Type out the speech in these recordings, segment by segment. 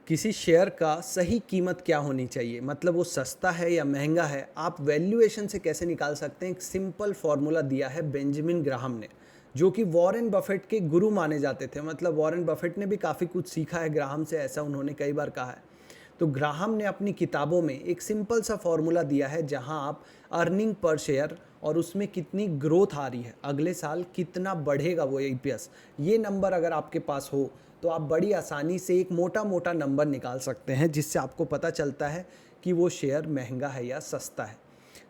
किसी शेयर का सही कीमत क्या होनी चाहिए, मतलब वो सस्ता है या महंगा है, आप वैल्यूएशन से कैसे निकाल सकते हैं। एक सिंपल फॉर्मूला दिया है बेंजामिन ग्राहम ने, जो कि वॉरेन बफेट के गुरु माने जाते थे। मतलब वॉरेन बफेट ने भी काफ़ी कुछ सीखा है ग्राहम से, ऐसा उन्होंने कई बार कहा है। तो ग्राहम ने अपनी किताबों में एक सिंपल सा फॉर्मूला दिया है, जहां आप अर्निंग पर शेयर और उसमें कितनी ग्रोथ आ रही है, अगले साल कितना बढ़ेगा वो ईपीएस, ये नंबर अगर आपके पास हो तो आप बड़ी आसानी से एक मोटा मोटा नंबर निकाल सकते हैं, जिससे आपको पता चलता है कि वो शेयर महंगा है या सस्ता है।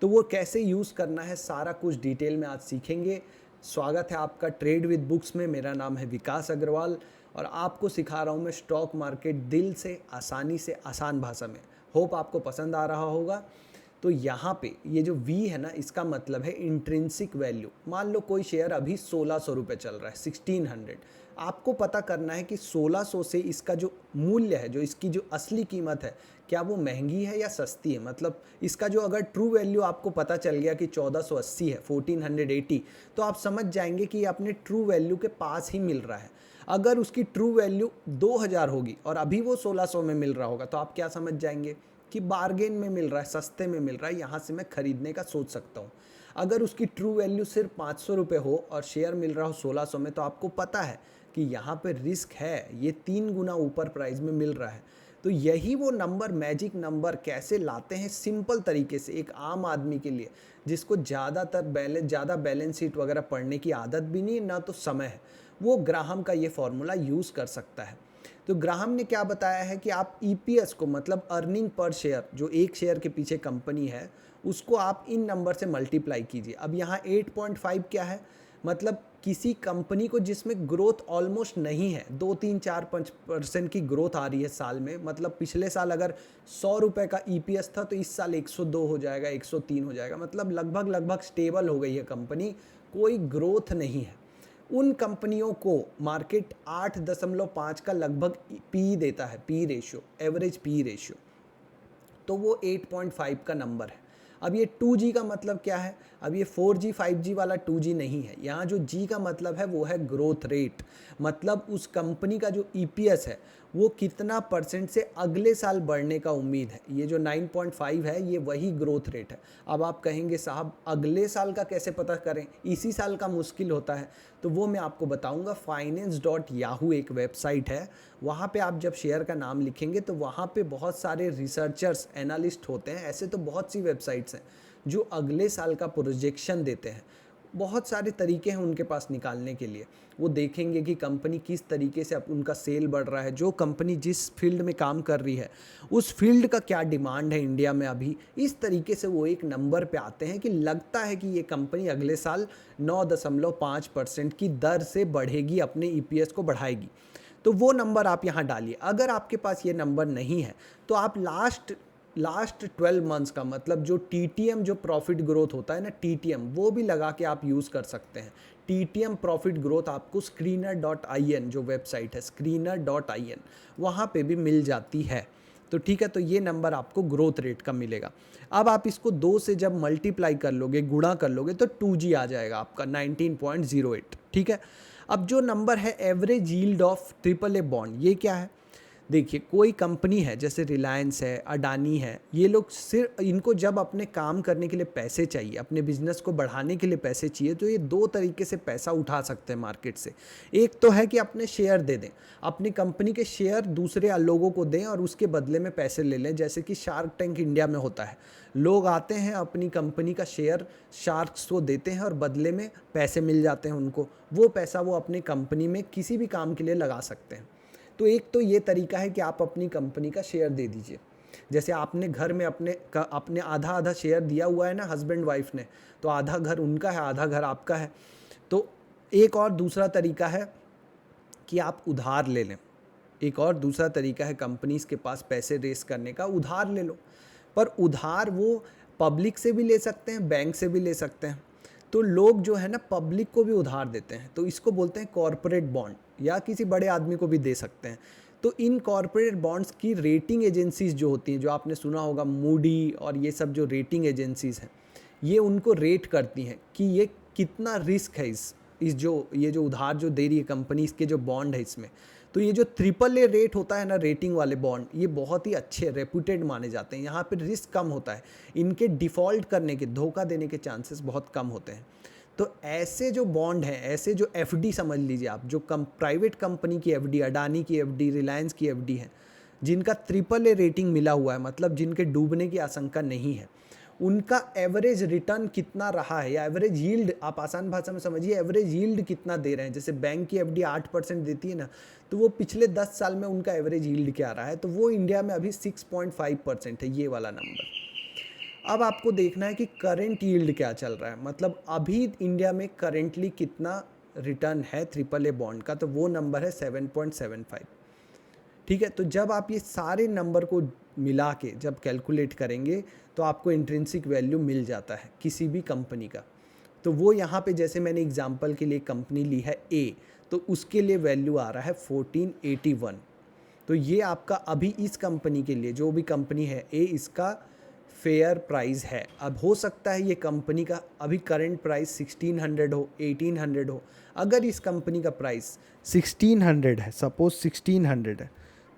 तो वो कैसे यूज़ करना है, सारा कुछ डिटेल में आज सीखेंगे। स्वागत है आपका ट्रेड विद बुक्स में। मेरा नाम है विकास अग्रवाल और आपको सिखा रहा हूँ मैं स्टॉक मार्केट दिल से, आसानी से, आसान भाषा में। होप आपको पसंद आ रहा होगा। तो यहाँ पे ये जो वी है ना, इसका मतलब है इंट्रिंसिक वैल्यू। मान लो कोई शेयर अभी 1600 रुपये चल रहा है, 1600। आपको पता करना है कि 1600 से इसका जो मूल्य है, जो इसकी जो असली कीमत है, क्या वो महंगी है या सस्ती है। मतलब इसका जो अगर ट्रू वैल्यू आपको पता चल गया कि 1480 है, 1480, तो आप समझ जाएंगे कि ये अपने ट्रू वैल्यू के पास ही मिल रहा है। अगर उसकी ट्रू वैल्यू 2000 होगी और अभी वो 1600 में मिल रहा होगा, तो आप क्या समझ जाएंगे कि बार्गेन में मिल रहा है, सस्ते में मिल रहा है, यहाँ से मैं खरीदने का सोच सकता हूँ। अगर उसकी ट्रू वैल्यू सिर्फ 500 रुपये हो और शेयर मिल रहा हो 1600 में, तो आपको पता है कि यहाँ पे रिस्क है, ये 3 गुना ऊपर प्राइस में मिल रहा है। तो यही वो नंबर, मैजिक नंबर कैसे लाते हैं सिंपल तरीके से एक आम आदमी के लिए, जिसको ज़्यादा बैलेंस शीट वगैरह पढ़ने की आदत भी नहीं, ना तो समय है, वो ग्राहम का ये फॉर्मूला यूज़ कर सकता है। तो ग्राहम ने क्या बताया है कि आप ईपीएस को, मतलब अर्निंग पर शेयर, जो एक शेयर के पीछे कंपनी है, उसको आप इन नंबर से मल्टीप्लाई कीजिए। अब यहाँ 8.5 क्या है, मतलब किसी कंपनी को जिसमें ग्रोथ ऑलमोस्ट नहीं है, 2 3 4 5% की ग्रोथ आ रही है साल में। मतलब पिछले साल अगर 100 रुपये का ईपीएस था, तो इस साल 102 हो जाएगा, 103 हो जाएगा। मतलब लगभग स्टेबल हो गई है कंपनी, कोई ग्रोथ नहीं है। उन कंपनियों को मार्केट 8.5 का लगभग पी देता है, P ratio, average P ratio. तो वो 8.5 का नंबर है। अब ये 2G का मतलब क्या है, अब ये 4G 5G वाला 2G नहीं है। यहाँ जो G का मतलब है वो है ग्रोथ रेट, मतलब उस कंपनी का जो ईपीएस है वो कितना परसेंट से अगले साल बढ़ने का उम्मीद है। ये जो 9.5 है, ये वही ग्रोथ रेट है। अब आप कहेंगे साहब अगले साल का कैसे पता करें, इसी साल का मुश्किल होता है। तो वो मैं आपको बताऊंगा। finance.yahoo एक वेबसाइट है, वहाँ पे आप जब शेयर का नाम लिखेंगे तो वहाँ पे बहुत सारे रिसर्चर्स, एनालिस्ट होते हैं। ऐसे तो बहुत सी वेबसाइट्स हैं जो अगले साल का प्रोजेक्शन देते हैं। बहुत सारे तरीके हैं उनके पास निकालने के लिए। वो देखेंगे कि कंपनी किस तरीके से अब उनका सेल बढ़ रहा है, जो कंपनी जिस फील्ड में काम कर रही है उस फील्ड का क्या डिमांड है इंडिया में अभी। इस तरीके से वो एक नंबर पे आते हैं कि लगता है कि ये कंपनी अगले साल 9.5% की दर से बढ़ेगी, अपने ईपीएस को बढ़ाएगी। तो वो नंबर आप यहाँ डालिए। अगर आपके पास ये नंबर नहीं है, तो आप लास्ट 12 मंथ्स का, मतलब जो टीटीएम, जो प्रॉफिट ग्रोथ होता है ना, टीटीएम, वो भी लगा के आप यूज़ कर सकते हैं। टीटीएम प्रॉफिट ग्रोथ आपको screener.in, जो वेबसाइट है screener.in, वहाँ पे भी मिल जाती है। तो ठीक है, तो ये नंबर आपको ग्रोथ रेट का मिलेगा। अब आप इसको 2 से जब मल्टीप्लाई कर लोगे, गुणा कर लोगे, तो 2G आ जाएगा आपका 19.08। ठीक है। अब जो नंबर है average yield of triple a bond, ये क्या है। देखिए, कोई कंपनी है जैसे रिलायंस है, अडानी है, ये लोग सिर्फ, इनको जब अपने काम करने के लिए पैसे चाहिए, अपने बिजनेस को बढ़ाने के लिए पैसे चाहिए, तो ये 2 तरीके से पैसा उठा सकते हैं मार्केट से। एक तो है कि अपने शेयर दे दें, अपनी कंपनी के शेयर दूसरे लोगों को दें और उसके बदले में पैसे ले लें, जैसे कि शार्क टैंक इंडिया में होता है। लोग आते हैं, अपनी कंपनी का शेयर शार्क्स को देते हैं और बदले में पैसे मिल जाते हैं उनको। वो पैसा वो अपनी कंपनी में किसी भी काम के लिए लगा सकते हैं। तो एक तो ये तरीका है कि आप अपनी कंपनी का शेयर दे दीजिए। जैसे आपने घर में अपने आधा आधा शेयर दिया हुआ है ना, हस्बैंड वाइफ ने, तो आधा घर उनका है, आधा घर आपका है। तो एक और दूसरा तरीका है कि आप उधार ले लें। एक और दूसरा तरीका है कंपनीज के पास पैसे रेस करने का, उधार ले लो। पर उधार वो पब्लिक से भी ले सकते हैं, बैंक से भी ले सकते हैं। तो लोग जो है ना, पब्लिक को भी उधार देते हैं, तो इसको बोलते हैं कॉरपोरेट बॉन्ड, या किसी बड़े आदमी को भी दे सकते हैं। तो इन कॉरपोरेट बॉन्ड्स की रेटिंग एजेंसीज जो होती हैं, जो आपने सुना होगा मूडी और ये सब जो रेटिंग एजेंसीज हैं, ये उनको रेट करती हैं कि ये कितना रिस्क है इस जो ये जो उधार जो दे रही है कंपनी, इसके जो बॉन्ड है इसमें। तो ये जो ट्रिपल ए रेट होता है ना रेटिंग वाले बॉन्ड, ये बहुत ही अच्छे रेपुटेड माने जाते हैं। यहाँ पे रिस्क कम होता है, इनके डिफ़ॉल्ट करने के, धोखा देने के चांसेस बहुत कम होते हैं। तो ऐसे जो बॉन्ड हैं, ऐसे जो एफडी समझ लीजिए आप, जो प्राइवेट कंपनी की एफडी, अडानी की एफडी, रिलायंस की एफडी है, जिनका ट्रिपल ए रेटिंग मिला हुआ है, मतलब जिनके डूबने की आशंका नहीं है, उनका एवरेज रिटर्न कितना रहा है या एवरेज यील्ड, आप आसान भाषा में समझिए एवरेज यील्ड कितना दे रहे हैं। जैसे बैंक की एफडी 8% देती है ना, तो वो पिछले 10 साल में उनका एवरेज यील्ड क्या रहा है, तो वो इंडिया में अभी 6.5% है, ये वाला नंबर। अब आपको देखना है कि करंट यील्ड क्या चल रहा है, मतलब अभी इंडिया में करेंटली कितना रिटर्न है ट्रिपल ए बॉन्ड का, तो वो नंबर है 7.75। ठीक है, तो जब आप ये सारे नंबर को मिला के जब कैलकुलेट करेंगे तो आपको इंट्रिंसिक वैल्यू मिल जाता है किसी भी कंपनी का। तो वो यहाँ पे जैसे मैंने एग्जांपल के लिए कंपनी ली है ए, तो उसके लिए वैल्यू आ रहा है 1481। तो ये आपका अभी इस कंपनी के लिए, जो भी कंपनी है ए, इसका फेयर प्राइस है। अब हो सकता है ये कंपनी का अभी करंट प्राइस 1600 हो, 1800 हो। अगर इस कंपनी का प्राइस 1600 है, सपोज 1600 है,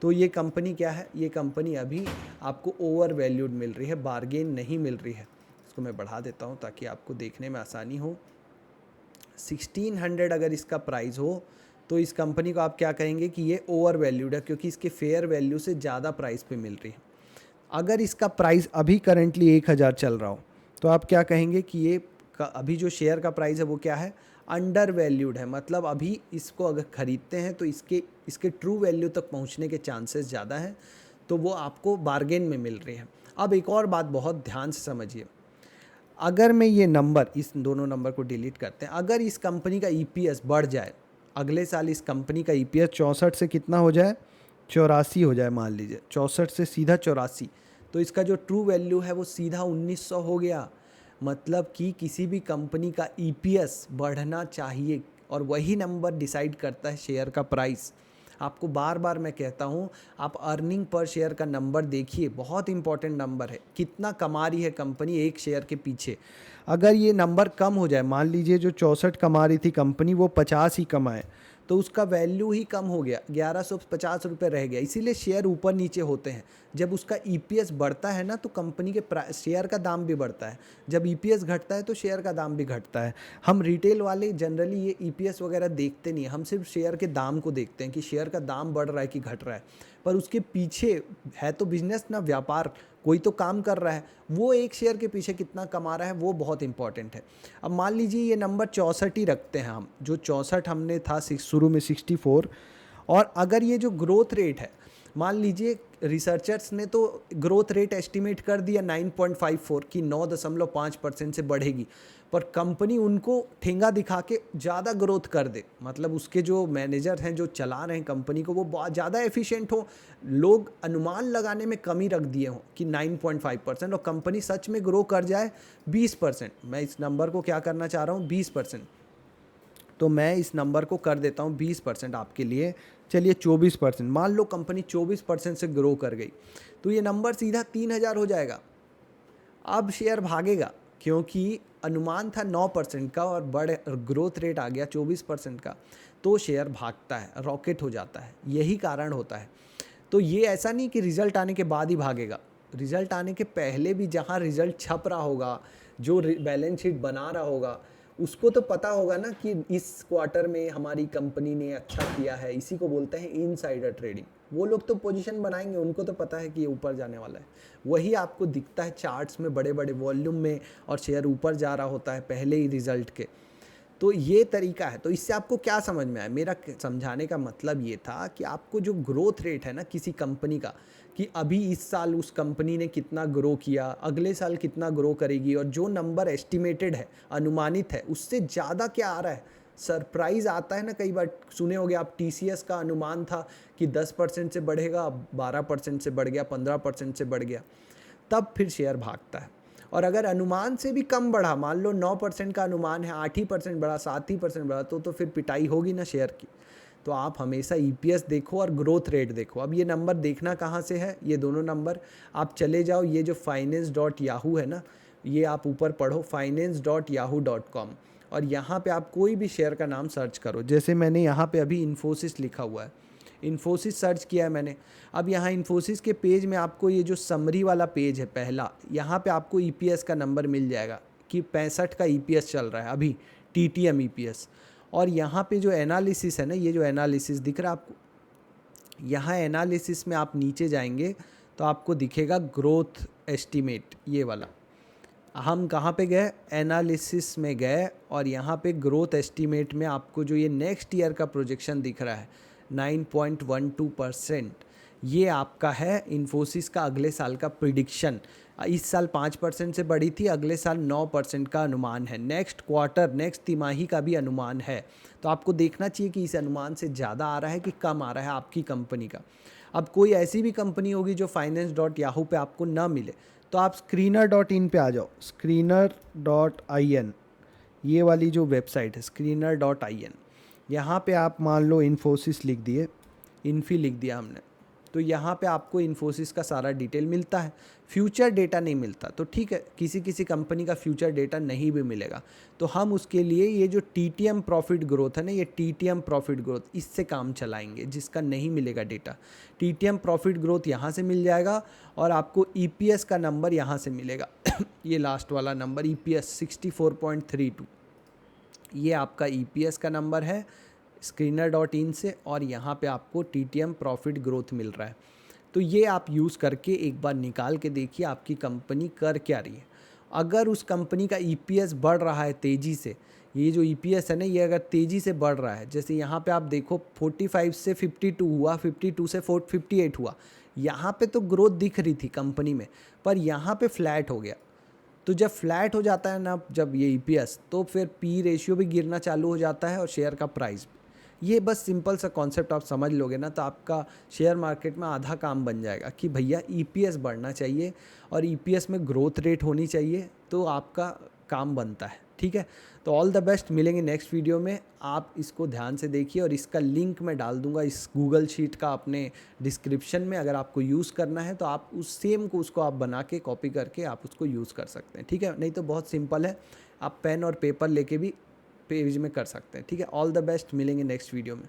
तो ये कंपनी क्या है, ये कंपनी अभी आपको ओवर वैल्यूड मिल रही है, बार्गेन नहीं मिल रही है। इसको मैं बढ़ा देता हूँ ताकि आपको देखने में आसानी हो। 1600 अगर इसका प्राइस हो तो इस कंपनी को आप क्या कहेंगे कि ये ओवर वैल्यूड है, क्योंकि इसके फेयर वैल्यू से ज़्यादा प्राइस पे मिल रही है। अगर इसका प्राइस अभी करेंटली 1000 चल रहा हो तो आप क्या कहेंगे कि ये अभी जो शेयर का प्राइस है वो क्या है, अंडर वैल्यूड है, मतलब अभी इसको अगर ख़रीदते हैं तो इसके ट्रू वैल्यू तक पहुंचने के चांसेस ज़्यादा हैं, तो वो आपको बार्गेन में मिल रही है। अब एक और बात बहुत ध्यान से समझिए, अगर मैं ये नंबर, इस दोनों नंबर को डिलीट करते हैं, अगर इस कंपनी का ईपीएस बढ़ जाए, अगले साल इस कंपनी का ईपीएस 64 से कितना हो जाए, 84 हो जाए, मान लीजिए 64 से सीधा 84, तो इसका जो ट्रू वैल्यू है वो सीधा 1900 हो गया। मतलब कि किसी भी कंपनी का ईपीएस बढ़ना चाहिए और वही नंबर डिसाइड करता है शेयर का प्राइस। आपको बार बार मैं कहता हूँ, आप अर्निंग पर शेयर का नंबर देखिए, बहुत इंपॉर्टेंट नंबर है, कितना कमा रही है कंपनी एक शेयर के पीछे। अगर ये नंबर कम हो जाए, मान लीजिए जो 64 कमा रही थी कंपनी वो 50 ही कमाए, तो उसका वैल्यू ही कम हो गया, 1150 रुपये रह गया। इसीलिए शेयर ऊपर नीचे होते हैं। जब उसका ईपीएस बढ़ता है ना तो कंपनी के शेयर का दाम भी बढ़ता है, जब ईपीएस घटता है तो शेयर का दाम भी घटता है। हम रिटेल वाले जनरली ये ईपीएस वगैरह देखते नहीं हैं, हम सिर्फ शेयर के दाम को देखते हैं कि शेयर का दाम बढ़ रहा है कि घट रहा है, पर उसके पीछे है तो बिजनेस ना, व्यापार, कोई तो काम कर रहा है, वो एक शेयर के पीछे कितना कमा रहा है वो बहुत इंपॉर्टेंट है। अब मान लीजिए ये नंबर 64 ही रखते हैं हम, जो 64 हमने था शुरू में 64, और अगर ये जो ग्रोथ रेट है, मान लीजिए रिसर्चर्स ने तो ग्रोथ रेट एस्टिमेट कर दिया 9.54 की 9.5% से बढ़ेगी, पर कंपनी उनको ठेंगा दिखा के ज़्यादा ग्रोथ कर दे, मतलब उसके जो मैनेजर हैं जो चला रहे हैं कंपनी को वो बहुत ज़्यादा एफिशिएंट हो, लोग अनुमान लगाने में कमी रख दिए हों कि 9.5%, और कंपनी सच में ग्रो कर जाए 20%। मैं इस नंबर को क्या करना चाह रहा हूँ, 20%, तो मैं इस नंबर को कर देता हूँ 20% आपके लिए, चलिए 24%। मान लो कंपनी 24% से ग्रो कर गई तो ये नंबर सीधा 3000 हो जाएगा। अब शेयर भागेगा क्योंकि अनुमान था 9% का और बड़े ग्रोथ रेट आ गया 24% का, तो शेयर भागता है, रॉकेट हो जाता है, यही कारण होता है। तो ये ऐसा नहीं कि रिजल्ट आने के बाद ही भागेगा, रिजल्ट आने के पहले भी जहाँ रिजल्ट छप रहा होगा, जो बैलेंस शीट बना रहा होगा, उसको तो पता होगा ना कि इस क्वार्टर में हमारी कंपनी ने अच्छा किया है, इसी को बोलते हैं इनसाइडर ट्रेडिंग। वो लोग तो पोजीशन बनाएंगे, उनको तो पता है कि ये ऊपर जाने वाला है, वही आपको दिखता है चार्ट्स में बड़े बड़े वॉल्यूम में, और शेयर ऊपर जा रहा होता है पहले ही रिजल्ट के। तो ये तरीका है। तो इससे आपको क्या समझ में आया, मेरा समझाने का मतलब ये था कि आपको जो ग्रोथ रेट है ना किसी कंपनी का, कि अभी इस साल उस कंपनी ने कितना ग्रो किया, अगले साल कितना ग्रो करेगी, और जो नंबर एस्टिमेटेड है, अनुमानित है, उससे ज़्यादा क्या आ रहा है, सरप्राइज़ आता है ना। कई बार सुने होंगे आप, टीसीएस का अनुमान था कि 10% से बढ़ेगा, 12% से बढ़ गया, 15% से बढ़ गया, तब फिर शेयर भागता है। और अगर अनुमान से भी कम बढ़ा, मान लो 9% का अनुमान है, 8% बढ़ा, 7% बढ़ा, तो फिर पिटाई होगी ना शेयर की। तो आप हमेशा ईपीएस देखो और ग्रोथ रेट देखो। अब ये नंबर देखना कहाँ से है, ये दोनों नंबर आप चले जाओ, ये जो finance.yahoo है ना, ये आप ऊपर पढ़ो finance.yahoo.com, और यहाँ पे आप कोई भी शेयर का नाम सर्च करो। जैसे मैंने यहाँ पे अभी इन्फोसिस लिखा हुआ है, इन्फोसिस सर्च किया है मैंने। अब यहाँ इन्फोसिस के पेज में आपको ये जो समरी वाला पेज है पहला, यहाँ पे आपको ईपीएस का नंबर मिल जाएगा कि 65 का ईपीएस चल रहा है अभी, टीटीएम ईपीएस। और यहाँ पे जो एनालिसिस है ना, ये जो एनालिसिस दिख रहा है आपको, यहाँ एनालिसिस में आप नीचे जाएंगे तो आपको दिखेगा ग्रोथ एस्टीमेट, ये वाला। हम कहाँ पे गए, एनालिसिस में गए, और यहाँ पे ग्रोथ एस्टीमेट में आपको जो ये नेक्स्ट ईयर का प्रोजेक्शन दिख रहा है 9.12%, ये आपका है इन्फोसिस का अगले साल का प्रिडिक्शन। इस साल 5% से बढ़ी थी, अगले साल 9% का अनुमान है। नेक्स्ट क्वार्टर, नेक्स्ट तिमाही का भी अनुमान है। तो आपको देखना चाहिए कि इस अनुमान से ज़्यादा आ रहा है कि कम आ रहा है आपकी कंपनी का। अब कोई ऐसी भी कंपनी होगी जो finance.yahoo पे आपको ना मिले, तो आप screener.in पे आ जाओ, screener.in, ये वाली जो वेबसाइट है screener.in, यहाँ पे आप मान लो इन्फोसिस लिख दिए, इन्फी लिख दिया हमने, तो यहाँ पे आपको इन्फोसिस का सारा डिटेल मिलता है। फ्यूचर डेटा नहीं मिलता तो ठीक है, किसी किसी कंपनी का फ्यूचर डेटा नहीं भी मिलेगा, तो हम उसके लिए ये जो टीटीएम प्रॉफिट ग्रोथ है ना, ये टीटीएम प्रॉफिट ग्रोथ, इससे काम चलाएंगे, जिसका नहीं मिलेगा डेटा। टीटीएम प्रॉफिट ग्रोथ यहाँ से मिल जाएगा, और आपको ईपीएस का नंबर यहाँ से मिलेगा ये लास्ट वाला नंबर ईपीएस 64.32, ये आपका ईपीएस का नंबर है screener.in से, और यहाँ पे आपको टीटीएम प्रॉफिट ग्रोथ मिल रहा है। तो ये आप यूज़ करके एक बार निकाल के देखिए आपकी कंपनी कर क्या रही है। अगर उस कंपनी का ईपीएस बढ़ रहा है तेज़ी से, ये जो ईपीएस है ना, ये अगर तेज़ी से बढ़ रहा है, जैसे यहाँ पे आप देखो 45 से 52 हुआ, 52 से 58 हुआ, यहाँ पे तो ग्रोथ दिख रही थी कंपनी में, पर यहाँ पे फ्लैट हो गया। तो जब फ्लैट हो जाता है ना, जब ये ईपीएस, तो फिर पी रेशियो भी गिरना चालू हो जाता है और शेयर का प्राइस भी। ये बस सिंपल सा कॉन्सेप्ट आप समझ लोगे ना, तो आपका शेयर मार्केट में आधा काम बन जाएगा कि भैया ईपीएस बढ़ना चाहिए और ईपीएस में ग्रोथ रेट होनी चाहिए, तो आपका काम बनता है। ठीक है, तो ऑल द बेस्ट, मिलेंगे नेक्स्ट वीडियो में। आप इसको ध्यान से देखिए, और इसका लिंक मैं डाल दूंगा इस गूगल शीट का अपने डिस्क्रिप्शन में। अगर आपको यूज़ करना है तो आप उस सेम को, उसको आप बना के कॉपी करके आप उसको यूज़ कर सकते हैं। ठीक है, नहीं तो बहुत सिंपल है, आप पेन और पेपर लेके भी पेज में कर सकते हैं। ठीक है, ऑल द बेस्ट, मिलेंगे नेक्स्ट वीडियो में।